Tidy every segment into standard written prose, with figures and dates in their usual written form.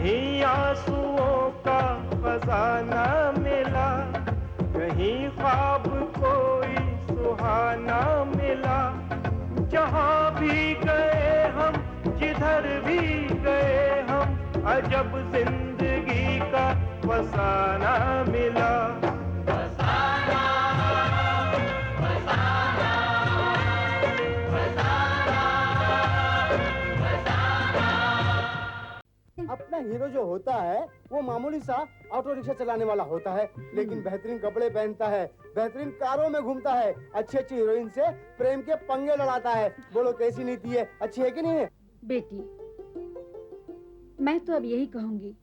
कहीं आंसुओं का खजाना मिला, कहीं ख्वाब कोई सुहाना मिला। जहाँ भी गए हम, जिधर भी गए हम, अजब जिंदगी का फसाना मिला। फसाना, फसाना, फसाना, फसाना। अपना हीरो जो होता है वो मामूली सा ऑटो रिक्शा चलाने वाला होता है, लेकिन बेहतरीन कपड़े पहनता है, बेहतरीन कारों में घूमता है, अच्छी अच्छी हीरोइन से प्रेम के पंगे लड़ाता है। बोलो कैसी नीति है, अच्छी है कि नहीं है? बेटी, मैं तो अब यही कहूंगी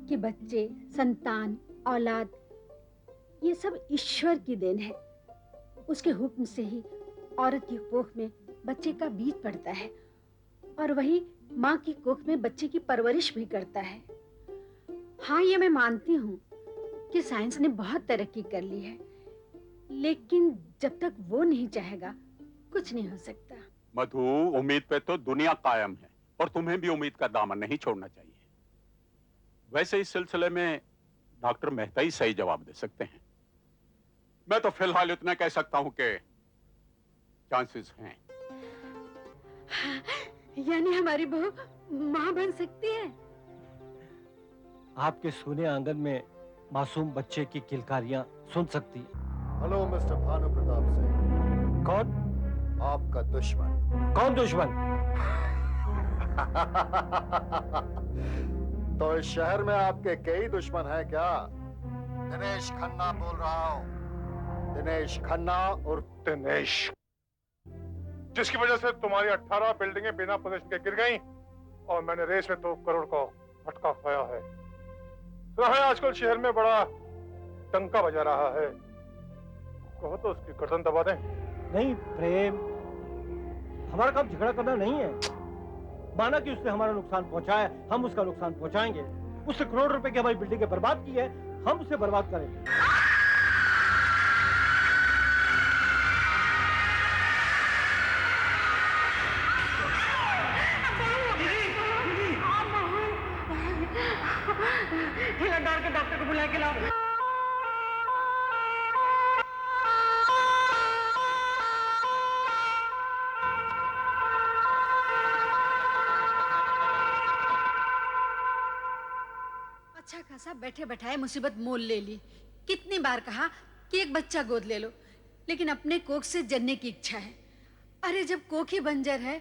कि बच्चे, संतान, औलाद, ये सब ईश्वर की देन है। उसके हुक्म से ही औरत की कोख में बच्चे का बीज पड़ता है और वही माँ की कोख में बच्चे की परवरिश भी करता है। हाँ, ये मैं मानती हूँ कि साइंस ने बहुत तरक्की कर ली है, लेकिन जब तक वो नहीं चाहेगा कुछ नहीं हो सकता। मधु, उम्मीद पे तो दुनिया कायम है और तुम्हें भी उम्मीद का दामन नहीं छोड़ना चाहिए। वैसे इस सिलसिले में डॉक्टर मेहता ही सही जवाब दे सकते हैं। मैं तो फिलहाल इतना कह सकता हूं कि चांसेस हैं। यानी हमारी बहू माँ बन सकती है? आपके सोने आंगन में मासूम बच्चे की किलकारियां सुन सकती है। Hello mister Bhanu Pratap Singh. कौन? आपका दुश्मन। कौन दुश्मन? तो इस शहर में आपके कई दुश्मन हैं क्या? दिनेश खन्ना बोल रहा हूँ, दिनेश खन्ना और दिनेश, जिसकी वजह से तुम्हारी 18 बिल्डिंगें बिना पोजीशन के गिर गईं और मैंने रेस में 2 करोड़ का फटका खाया है। सुना है आजकल शहर में बड़ा टंका बजा रहा है, कहो तो उसकी गर्दन दबा दें। नहीं प्रेम, हमारा काम झगड़ा करना नहीं है। माना कि उसने हमारा नुकसान पहुंचाया, हम उसका नुकसान पहुंचाएंगे। उसने करोड़ रुपए की हमारी बिल्डिंग बर्बाद की है, हम उसे बर्बाद करेंगे। हिलादार के डॉक्टर को बुला के लाओ। अच्छा खासा बैठे बैठाए मुसीबत मोल ले ली। कितनी बार कहा कि एक बच्चा गोद ले लो, लेकिन अपने कोख से जन्ने की इच्छा है। अरे जब कोख ही बंजर है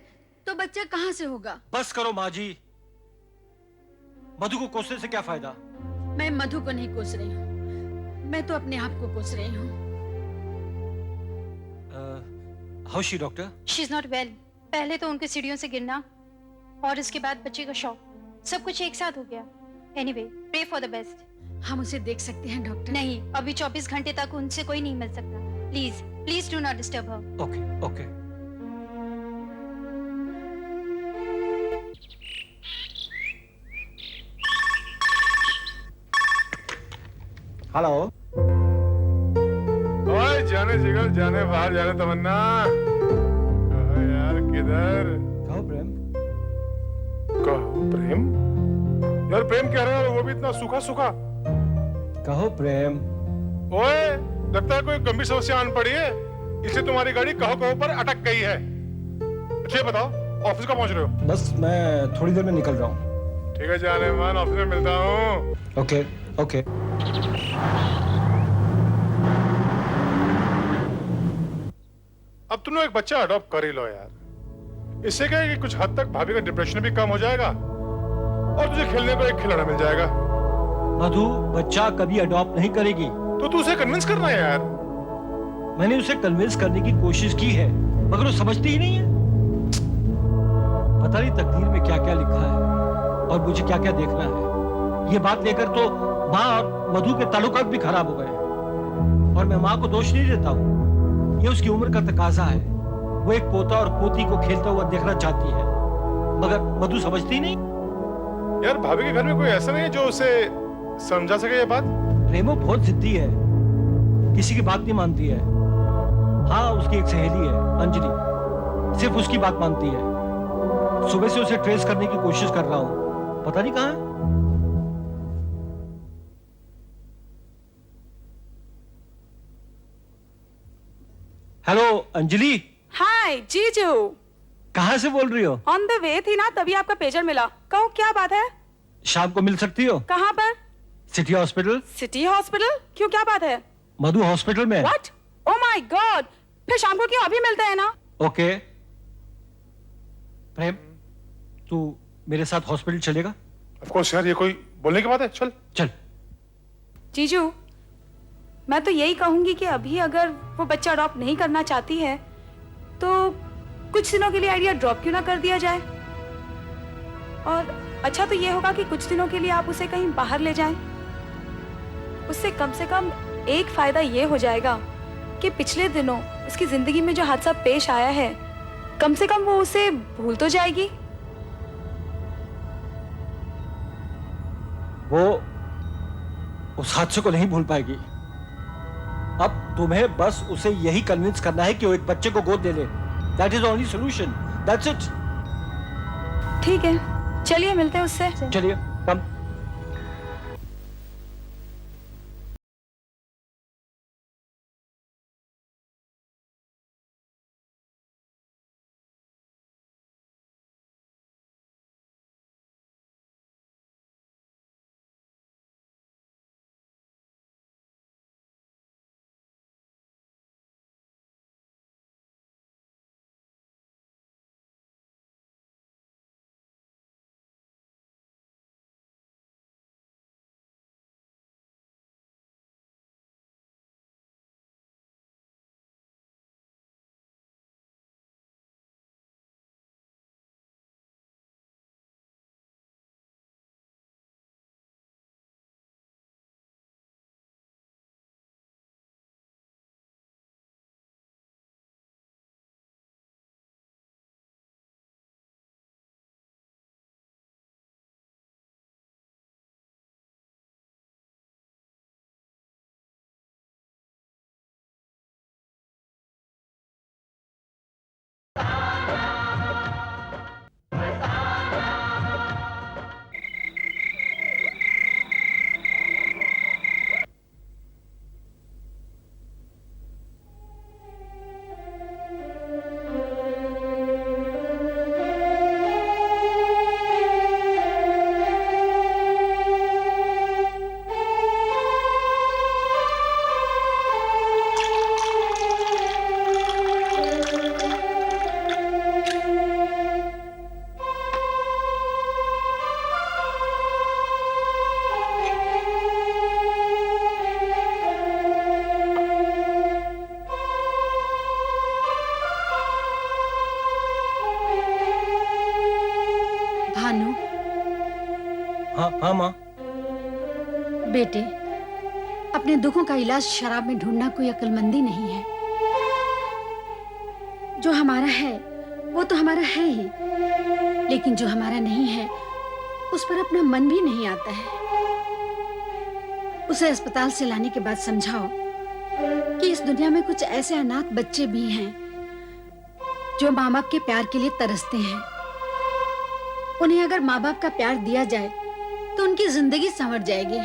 तो बच्चा कहाँ से होगा? बस करो माँ जी, मधु को कोसने से क्या फायदा? मैं मधु को नहीं कोस रही हूँ, मैं तो अपने आप को कोस रही हूँ। How she doctor? She is not well. पहले तो उनके सीढ़ियों से गिरना और इसके बाद बच्चे का शॉक, सब कुछ एक साथ हो गया। Anyway, pray for the best. हम उसे देख सकते हैं डॉक्टर? नहीं, अभी 24 घंटे तक उनसे कोई नहीं मिल सकता। Please please do not disturb her. Okay okay. Hello. ओए जाने जिगर, जाने बाहर, जाने तमन्ना। कहो यार किधर? कहो प्रेम। कहो प्रेम? यार प्रेम कह रहा है, वो भी इतना सूखा सूखा। कहो प्रेम। ओए, लगता है कोई गंभीर समस्या आन पड़ी है, इसलिए तुम्हारी गाड़ी कहो कहो पर अटक गई है। अच्छा बताओ, ऑफिस कब पहुंच रहे हो? बस मैं थोड़ी देर में निकल रहा हूँ। ठीक है जाने मन, ऑफिस में मिलता हूँ। Okay okay. अब तुम लोग एक बच्चा अडॉप्ट कर ही लो यार। इससे क्या है कि कुछ हद तक भाभी का डिप्रेशन भी कम हो जाएगा और तुझे खेलने को एक खिलौना मिल जाएगा। मधु बच्चा कभी अडॉप्ट नहीं करेगी। तो तू उसे कन्विंस करना है यार। मैंने उसे कन्विंस करने की कोशिश की है, मगर वो समझती ही नहीं है। पता नहीं तकदीर में क्या क्या लिखा है और मुझे क्या क्या देखना है। ये बात लेकर तो माँ और मधु के ताल्लुकात भी खराब हो गए हैं। और मैं माँ को दोष नहीं देता हूँ, ये उसकी उम्र का तकाजा है। वो एक पोता और पोती को खेलता हुआ देखना चाहती है, मगर मधु समझती नहीं। यार भाभी के घर में कोई ऐसा नहीं है जो उसे समझा सके ये बात? प्रेमो बहुत जिद्दी है, किसी की बात नहीं मानती है। हाँ, उसकी एक सहेली है अंजलि, सिर्फ उसकी बात मानती है। सुबह से उसे ट्रेस करने की कोशिश कर रहा हूँ, पता नहीं कहाँ है। हेलो अंजलि, हाय जीजू। कहाँ से बोल रही हो? ऑन द वे थी ना, तभी आपका पेजर मिला। कहो क्या बात है? शाम को मिल सकती हो? कहाँ पर? City hospital. City hospital? क्यों, क्या बात है? मधु हॉस्पिटल में। व्हाट? ओह माय गॉड, फिर शाम को क्यों, अभी मिलते हैं ना। ओके प्रेम, तू मेरे साथ हॉस्पिटल चलेगा? ऑफ कोर्स यार, ये कोई बोलने की बात है? चल चल। जीजू, मैं तो यही कहूंगी कि अभी अगर वो बच्चा अडॉप्ट नहीं करना चाहती है तो कुछ दिनों के लिए आइडिया ड्रॉप क्यों ना कर दिया जाए। और अच्छा तो ये होगा कि कुछ दिनों के लिए आप उसे कहीं बाहर ले जाएं। उससे कम से कम एक फायदा ये हो जाएगा कि पिछले दिनों उसकी जिंदगी में जो हादसा पेश आया है, कम से कम वो उसे भूल तो जाएगी। वो उस हादसे को नहीं भूल पाएगी। अब तुम्हें बस उसे यही कन्विंस करना है कि वो एक बच्चे को गोद ले ले। That is the only solution. That's it. ठीक है, चलिए मिलते हैं उससे। चलिए, कम। भानु, हाँ हाँ माँ। बेटे, अपने दुखों का इलाज शराब में ढूंढना कोई अक्लमंदी नहीं है। जो हमारा है वो तो हमारा है ही, लेकिन जो हमारा नहीं है उस पर अपना मन भी नहीं आता है। उसे अस्पताल से लाने के बाद समझाओ कि इस दुनिया में कुछ ऐसे अनाथ बच्चे भी हैं जो माँ बाप के प्यार के लिए तरसते हैं। उन्हें अगर माँ बाप का प्यार दिया जाए तो उनकी जिंदगी संवर जाएगी।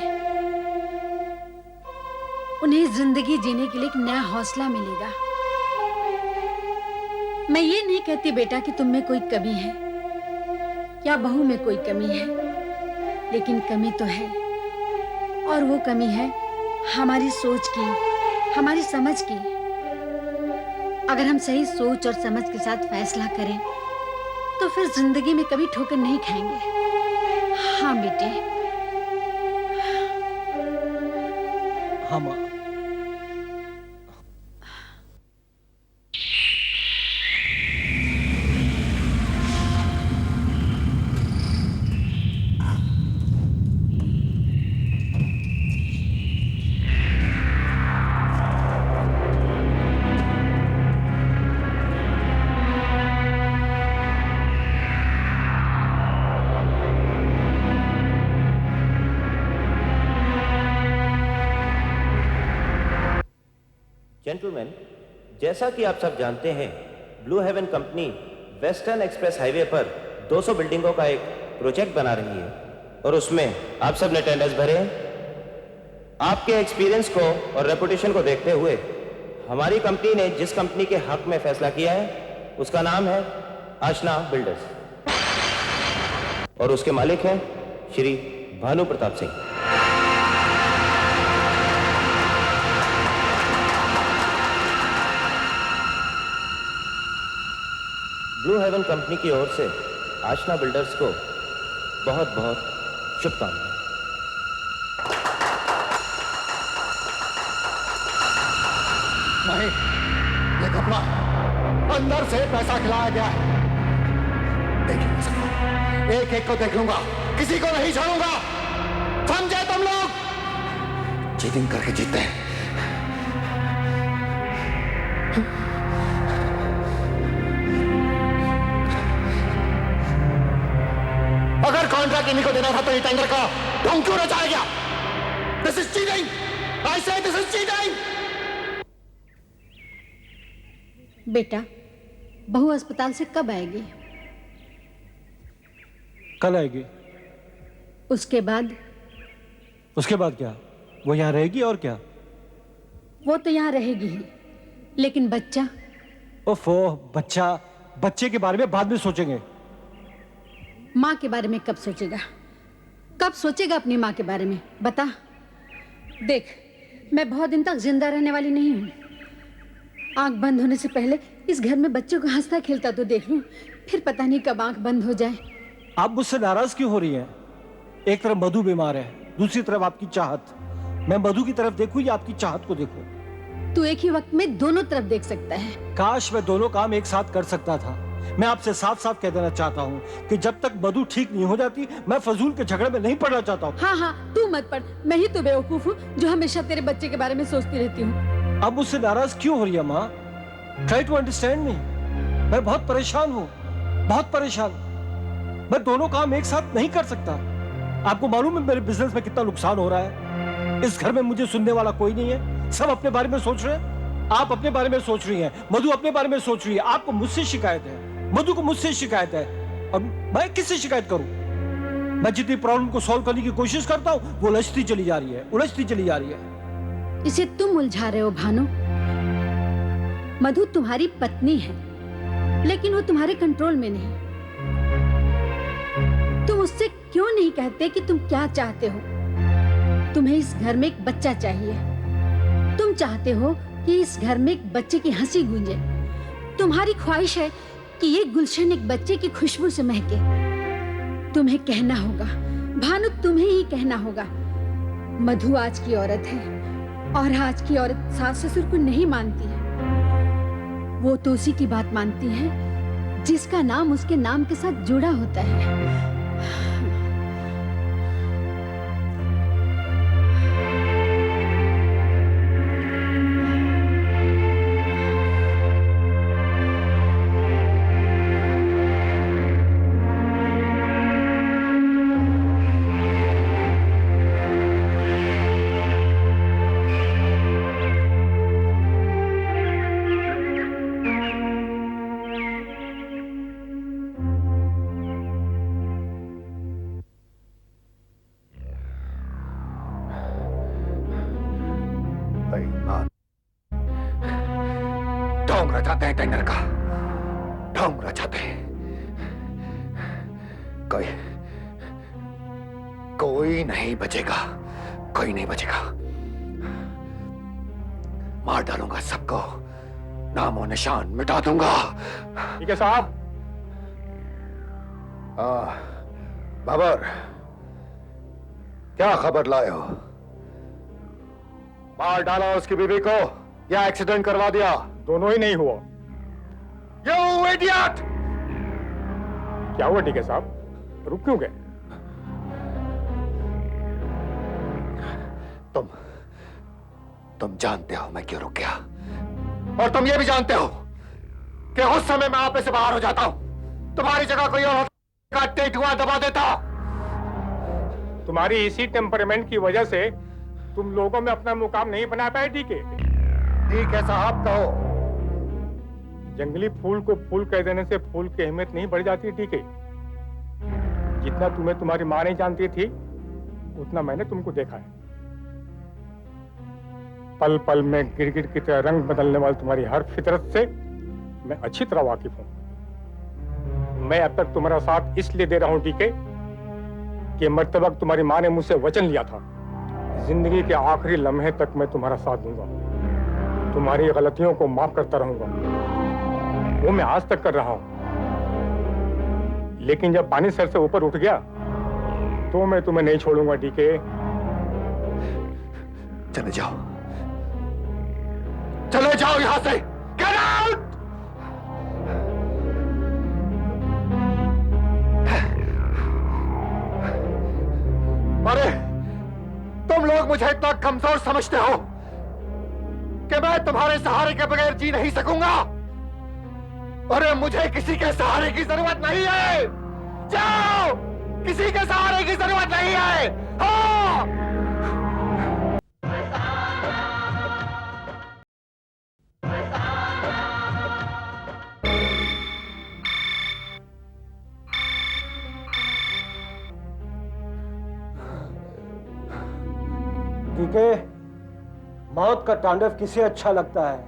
उन्हें जिंदगी जीने के लिए एक नया हौसला मिलेगा। मैं ये नहीं कहती बेटा कि तुम में कोई कमी है या बहू में कोई कमी है, लेकिन कमी तो है, और वो कमी है हमारी सोच की, हमारी समझ की। अगर हम सही सोच और समझ के साथ फैसला करें तो फिर जिंदगी में कभी ठोकर नहीं खाएंगे। हाँ बेटे। हाँ माँ। जेंटलमैन, जैसा कि आप सब जानते हैं, Blue Haven company Western Express Highway पर 200 बिल्डिंगों का एक प्रोजेक्ट बना रही है और उसमें आप सब ने टेंडर्स भरे हैं। आपके एक्सपीरियंस को और रेपुटेशन को देखते हुए हमारी कंपनी ने जिस कंपनी के हक में फैसला किया है उसका नाम है आशना बिल्डर्स और उसके मालिक हैं Shri Bhanu Pratap Singh. Blue Haven company की ओर से आशना बिल्डर्स को बहुत बहुत शुभकामनाएं। नहीं, ये कपड़ा अंदर से पैसा खिलाया गया है। देख नहीं सकता, एक एक को देख लूंगा, किसी को नहीं छोड़ूंगा। समझे तुम लोग? चीटिंग करके जीतते हैं। अगर कॉन्ट्रैक्ट इन्हीं को देना था तो ये टेंडर का ढोंग क्यों रचाया गया? This is cheating. आई से दिस इज चीटिंग। बेटा, बहू अस्पताल से कब आएगी? कल आएगी। उसके बाद? उसके बाद क्या? वो यहाँ रहेगी और क्या? वो तो यहाँ रहेगी ही, लेकिन बच्चा? ओफो, बच्चे के बारे में बाद में सोचेंगे। माँ के बारे में कब सोचेगा? कब सोचेगा अपनी माँ के बारे में? बता। देख, मैं बहुत दिन तक जिंदा रहने वाली नहीं हूँ। आंख बंद होने से पहले इस घर में बच्चों को हंसता खेलता तो देख लूं, फिर पता नहीं कब आंख बंद हो जाए। आप मुझसे नाराज क्यों हो रही हैं? एक तरफ मधु बीमार है, दूसरी तरफ आपकी चाहत। मैं मधु की तरफ देखूं या आपकी चाहत को देखूं? तू एक ही वक्त में दोनों तरफ देख सकता है। काश मैं दोनों काम एक साथ कर सकता था। मैं आपसे साफ साफ कह देना चाहता हूँ कि जब तक मधु ठीक नहीं हो जाती, मैं फजूल के झगड़े में नहीं पड़ना चाहता हूँ। हाँ, तू मत पड़। मैं ही तो बेवकूफ हूँ जो हमेशा तेरे बच्चे के बारे में सोचती रहती हूँ। अब मुझसे नाराज क्यों हो रही है माँ? Try to understand me. मैं बहुत परेशान हूँ, बहुत परेशान। मैं दोनों काम एक साथ नहीं कर सकता। आपको मालूम है मेरे बिजनेस में कितना नुकसान हो रहा है? इस घर में मुझे सुनने वाला कोई नहीं है। सब अपने बारे में सोच रहे हैं। आप अपने बारे में सोच रही हैं, मधु अपने बारे में सोच रही है। आपको मुझसे शिकायत है, मधु को मुझसे शिकायत है, और मैं किससे शिकायत करूं? मैं जितनी प्रॉब्लम को सॉल्व करने की कोशिश करता हूं, वो उलझती चली जा रही है, उलझती चली जा रही है। इसे तुम उलझा रहे हो भानु। मधु तुम्हारी पत्नी है, लेकिन वो तुम्हारे कंट्रोल में नहीं। तुम उससे क्यों नहीं कहते कि तुम क्या चाहते हो? तुम्हें इस घर में एक बच्चा चाहिए। तुम चाहते हो कि इस घर में एक बच्चे की हंसी गूंजे। तुम्हारी ख्वाहिश है कि ये गुलशन एक बच्चे की खुशबू से महके। तुम्हें कहना होगा भानु, तुम्हें ही कहना होगा। मधु आज की औरत है, और आज की औरत सास ससुर को नहीं मानती है। वो तो उसी की बात मानती है जिसका नाम उसके नाम के साथ जुड़ा होता है। ढोंग रचाते हैं टेंडर का, ढोंग रचाते हैं। कोई नहीं बचेगा, कोई नहीं बचेगा। मार डालूंगा सबको, नामो निशान मिटा दूंगा। ठीक है साहब। बाबर, क्या खबर लाए हो? मार डाला उसकी बीवी को या एक्सीडेंट करवा दिया? दोनों ही नहीं हुआ। You idiot! क्या हुआ ठीक है साहब? रुक क्यों गए? तुम जानते हो मैं क्यों रुक गया, और तुम ये भी जानते हो कि उस समय मैं आप में से बाहर हो जाता हूं, तुम्हारी जगह कोई और का टेटुआ दबा देता। तुम्हारी इसी टेम्परामेंट की वजह से तुम लोगों में अपना मुकाम नहीं बना पाए। ठीक है साहब, कहो। जंगली फूल को फूल कह देने से फूल की अहमियत नहीं बढ़ जाती। ठीक है, जितना तुम्हें तुम्हारी माँ नहीं जानती थी, उतना मैंने तुमको देखा है। पल पल में गिरगिट की तरह रंग बदलने वाली तुम्हारी हर फितरत से मैं अच्छी तरह वाकिफ हूं। मैं अब तक तुम्हारा साथ इसलिए दे रहा हूं डीके कि मर्तबक तुम्हारी माँ ने मुझसे वचन लिया था, जिंदगी के आखिरी लम्हे तक मैं तुम्हारा साथ दूंगा, तुम्हारी गलतियों को माफ करता रहूंगा। वो मैं आज तक कर रहा हूं, लेकिन जब पानी सर से ऊपर उठ गया तो मैं तुम्हें नहीं छोड़ूंगा डीके। चले जाओ, चले जाओ यहां से। Get out! अरे तुम लोग मुझे इतना कमजोर समझते हो कि मैं तुम्हारे सहारे के बगैर जी नहीं सकूंगा। अरे मुझे किसी के सहारे की जरूरत नहीं है। जाओ, किसी के सहारे की जरूरत नहीं है। हाँ। डीके, मौत का तांडव किसे अच्छा लगता है?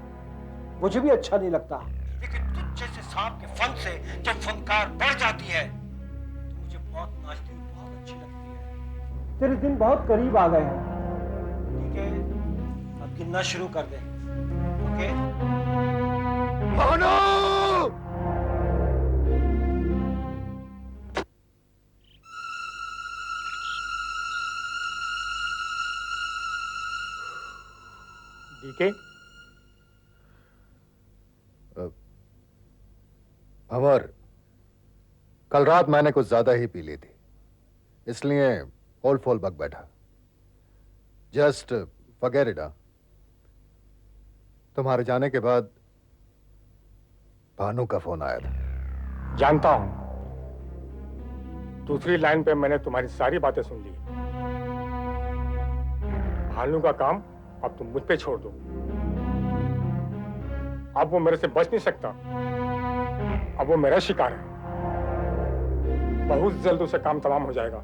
मुझे भी अच्छा नहीं लगता, लेकिन तुझ जैसे सांप के फन से जब फनकार बढ़ जाती है तो मुझे मौत नाचती हुई बहुत अच्छी लगती है। तेरे दिन बहुत करीब आ गए हैं। ठीक है, अब गिनना शुरू कर दे। ओके? भानु! डीके, भंवर, कल रात मैंने कुछ ज्यादा ही पी ली थी, इसलिए ओल फोल बक बैठा। Just forget it. तुम्हारे जाने के बाद भानु का फोन आया था। जानता हूं, दूसरी लाइन पे मैंने तुम्हारी सारी बातें सुन ली। भानु का काम अब तुम मुझ पे छोड़ दो। अब वो मेरे से बच नहीं सकता, अब वो मेरा शिकार है। बहुत जल्द उसे काम तमाम हो जाएगा।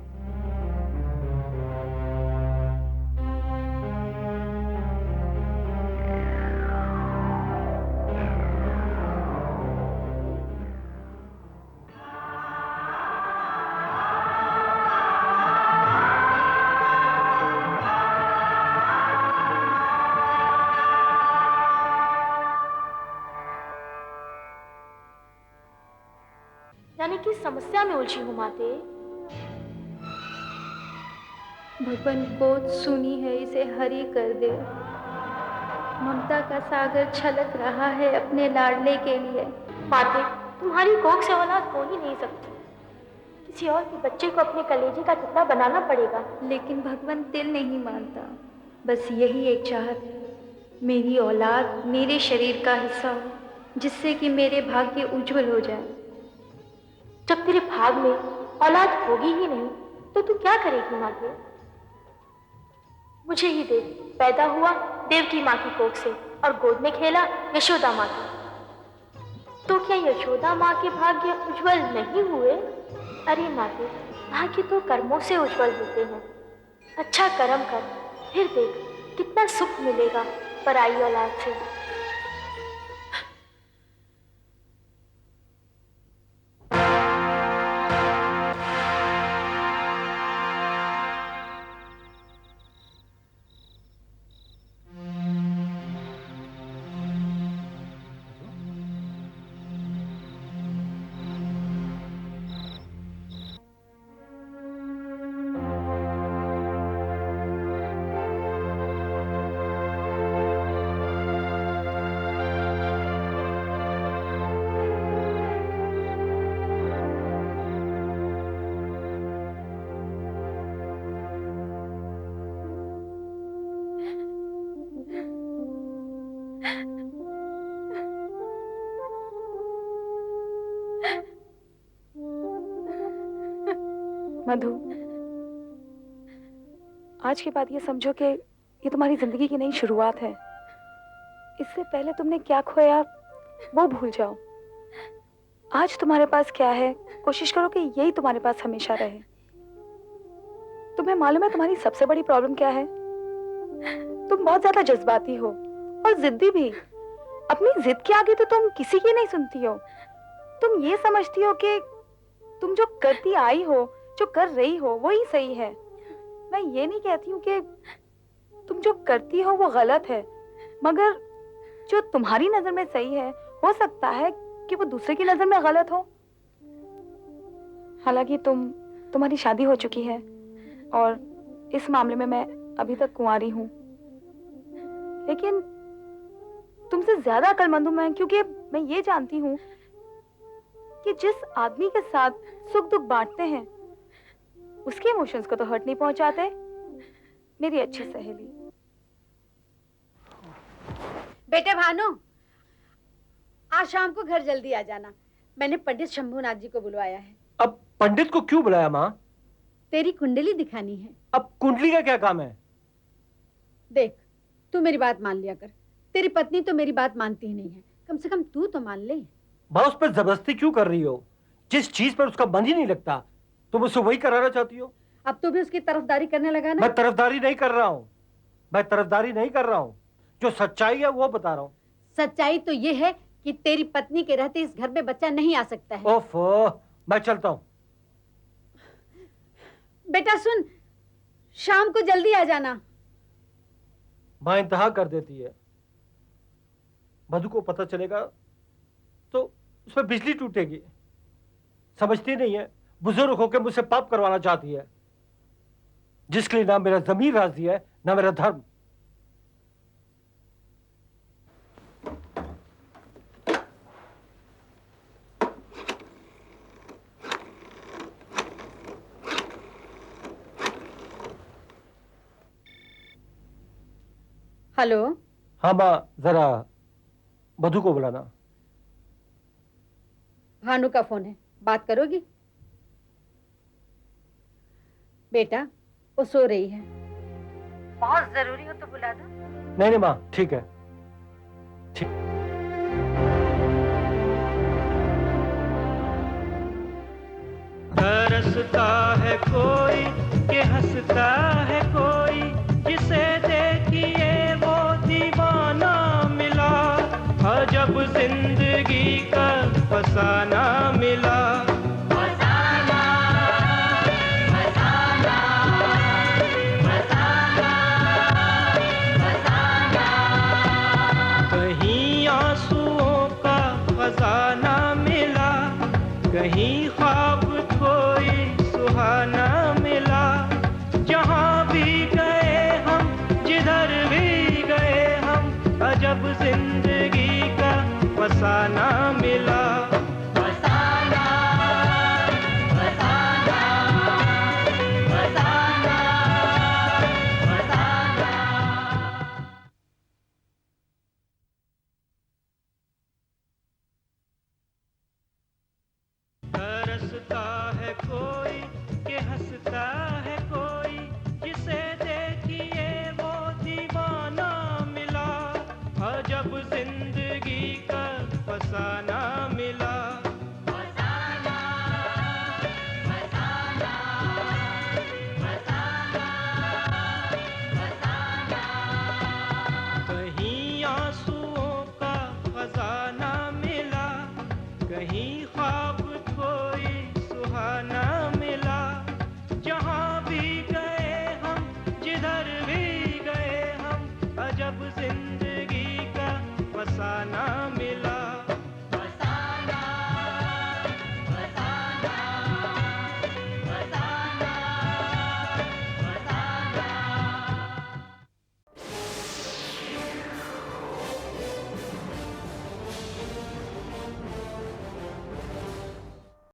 यानी कि समस्या में उलझी हूँ माते। भगवान गोद सुनी है, इसे हरी कर दे। ममता का सागर छलक रहा है अपने लाडले के लिए। माते, तुम्हारी कोख से औलाद हो ही नहीं सकती। किसी और के बच्चे को अपने कलेजे का टुकड़ा बनाना पड़ेगा। लेकिन भगवान दिल नहीं मानता। बस यही एक चाहत है, मेरी औलाद मेरे शरीर का हिस्सा हो, जिससे कि मेरे भाग्य उज्जवल हो जाए। जब तेरे भाग में औलाद होगी ही नहीं तो तू क्या करेगी माते? मुझे ही देख, पैदा हुआ देवकी माँ की कोख से और गोद में खेला यशोदा माँ की। तो क्या यशोदा माँ के भाग्य उज्जवल नहीं हुए? अरे माते, भाग्य तो कर्मों से उज्जवल होते हैं। अच्छा कर्म कर, फिर देख कितना सुख मिलेगा पराई औलाद से। मधु, आज के बाद ये समझो कि ये तुम्हारी जिंदगी की नई शुरुआत है। इससे पहले तुमने क्या खोया वो भूल जाओ। आज तुम्हारे पास क्या है, कोशिश करो कि यही तुम्हारे पास हमेशा रहे। तुम्हें मालूम है तुम्हारी सबसे बड़ी प्रॉब्लम क्या है? तुम बहुत ज्यादा जज्बाती हो और जिद्दी भी। अपनी जिद के आगे तो तुम किसी की नहीं सुनती हो। तुम ये समझती हो कि तुम जो करती आई हो, जो कर रही हो, वही सही है। मैं ये नहीं कहती हूँ कि तुम जो करती हो वो गलत है, मगर जो तुम्हारी नजर में सही है, हो सकता है कि वो दूसरे की नजर में गलत हो। हालांकि तुम्हारी शादी हो चुकी है और इस मामले में मैं अभी तक कुंवारी हूँ, लेकिन तुमसे ज्यादा अक्लमंद हूं मैं, क्योंकि मैं ये जानती हूँ कि जिस आदमी के साथ सुख दुख बांटते हैं उसके इमोशंस को तो हर्ट नहीं पहुंचाते। मेरी अच्छी सहेली। बेटे भानु, आज शाम को घर जल्दी आ जाना। मैंने पंडित शंभूनाथ जी को बुलवाया है। अब पंडित को क्यों बुलाया माँ? तेरी कुंडली दिखानी है। अब कुंडली का क्या काम है? देख, तू मेरी बात मान लिया कर। तेरी पत्नी तो मेरी बात मानती ही नहीं है, कम से कम तू तो मान ले। माँ, उस पर जबरदस्ती क्यों कर रही हो? जिस चीज पर उसका मन ही नहीं लगता तुम उससे वही कराना चाहती हो। अब तू भी उसकी तरफदारी करने लगा ना। मैं तरफदारी नहीं कर रहा हूँ, मैं तरफदारी नहीं कर रहा हूँ। जो सच्चाई है वो बता रहा हूँ। सच्चाई तो ये है कि तेरी पत्नी के रहते इस घर में बच्चा नहीं आ सकता है। ओफो, मैं चलता हूँ। बेटा सुन, शाम को जल्दी आ जाना। माँ इंतहा कर देती है। मधु को पता चलेगा तो उसमें बिजली टूटेगी। समझती नहीं है, बुजुर्ग होकर मुझसे पाप करवाना चाहती है, जिसके लिए ना मेरा जमीर राजी है ना मेरा धर्म। हेलो। हाँ माँ, जरा मधु को बुलाना। भानु का फोन है, बात करोगी? बेटा, वो सो रही है। बहुत जरूरी हो तो बुला दो। नहीं माँ, ठीक है। ठीक। तरसता है कोई कि हंसता है